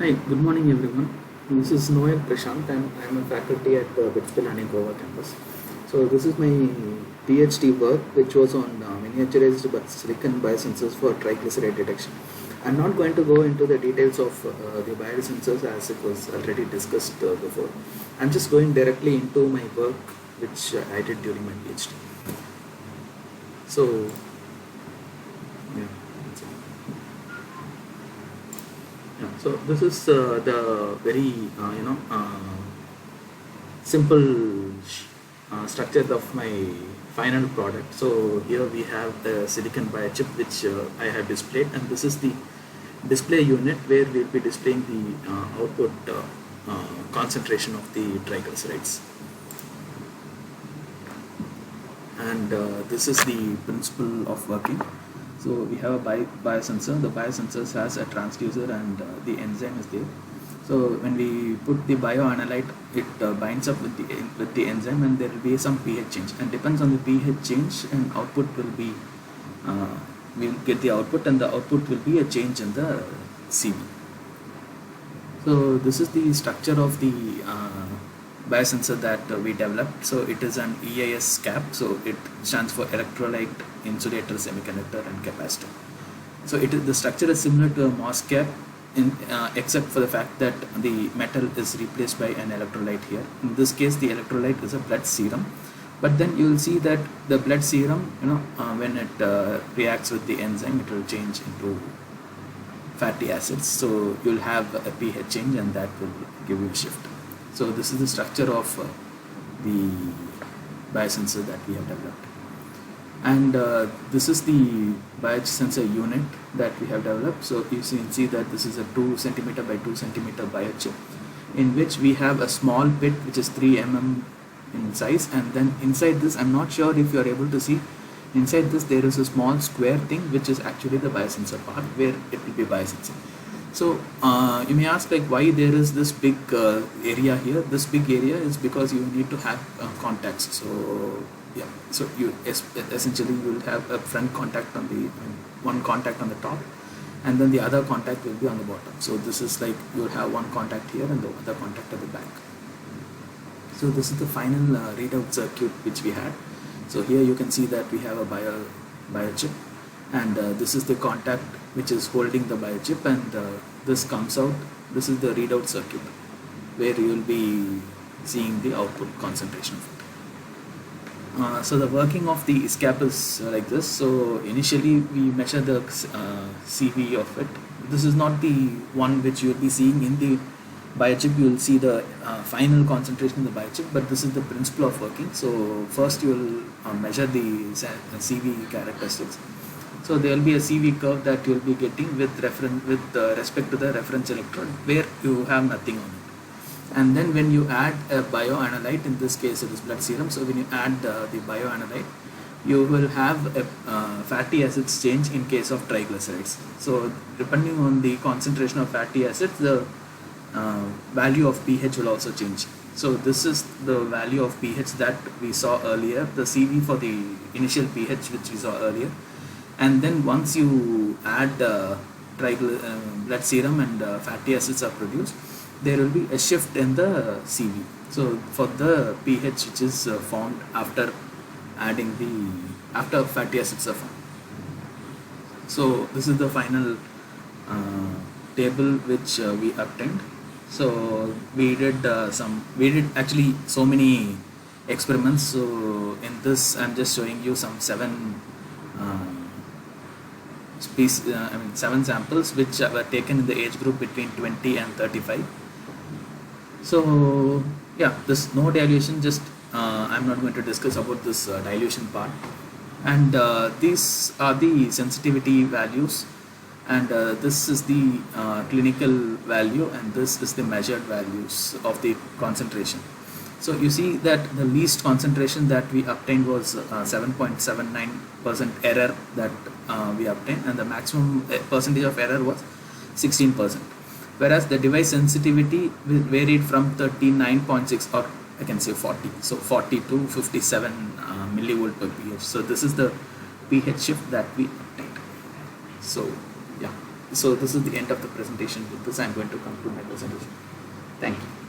Hi, good morning everyone. This is Noel Prashant. I'm a faculty at BITS Pilani Goa campus. So this is my PhD work which was on miniaturized but silicon biosensors for triglyceride detection. I'm not going to go into the details of the biosensors as it was already discussed before. I'm just going directly into my work which I did during my PhD. So yeah, that's it. Yeah, so this is the very simple structure of my final product. So here we have the silicon biochip which I have displayed, and this is the display unit where we'll be displaying the output concentration of the triglycerides. And this is the principle of working. So we have a biosensor. The biosensor has a transducer and the enzyme is there. So when we put the bioanalyte, it binds up with the enzyme, and there will be some pH change. And depends on the pH change, and output will be we'll get the output, and the output will be a change in the CV. So this is the structure of the biosensor that we developed. So it is an EIS cap. So it stands for electrolyte, insulator, semiconductor, and capacitor. So the structure is similar to a MOS cap, except for the fact that the metal is replaced by an electrolyte here. In this case, the electrolyte is a blood serum. But then you will see that the blood serum, when it reacts with the enzyme, it will change into fatty acids. So you'll have a pH change, and that will give you a shift. So this is the structure of the biosensor that we have developed. And this is the biosensor unit that we have developed. So you can see that this is a 2 centimeter by 2 centimeter biochip, in which we have a small pit which is 3 mm in size, and then inside this, I'm not sure if you are able to see, inside this there is a small square thing which is actually the biosensor part where it will be biosensing. So you may ask, like, why there is this big area here. This big area is because you need to have contacts. So yeah, so you essentially you will have a front contact on the one contact on the top, and then the other contact will be on the bottom. So this is like you will have one contact here and the other contact at the back. So this is the final readout circuit which we had. So here you can see that we have a biochip, and this is the contact which is holding the biochip, and this comes out. This is the readout circuit where you will be seeing the output concentration of it. So the working of the ISCAP is like this. So initially we measure the CV of it. This is not the one which you will be seeing in the biochip. You will see the final concentration in the biochip, but this is the principle of working. So first you will measure the CV characteristics. So there will be a CV curve that you will be getting with respect to the reference electrode where you have nothing on it. And then when you add a bioanalyte, in this case it is blood serum. So when you add the bioanalyte, you will have a fatty acids change in case of triglycerides. So depending on the concentration of fatty acids, the value of pH will also change. So this is the value of pH that we saw earlier, the CV for the initial pH which we saw earlier. And then once you add blood serum and fatty acids are produced, there will be a shift in the CV. So for the pH which is found after adding after fatty acids are found. So this is the final table which we obtained. So we did actually so many experiments. So in this I'm just showing you some 7 samples which were taken in the age group between 20 and 35. So yeah, this no dilution, just I'm not going to discuss about this dilution part. And these are the sensitivity values, and this is the clinical value, and this is the measured values of the concentration. So you see that the least concentration that we obtained was 7.79% error that we obtained, and the maximum percentage of error was 16%. Whereas the device sensitivity varied from 39.6, or I can say 40, so 40 to 57 millivolt per pH. So this is the pH shift that we obtained. So yeah. So this is the end of the presentation. With this, I'm going to conclude my presentation. Thank you.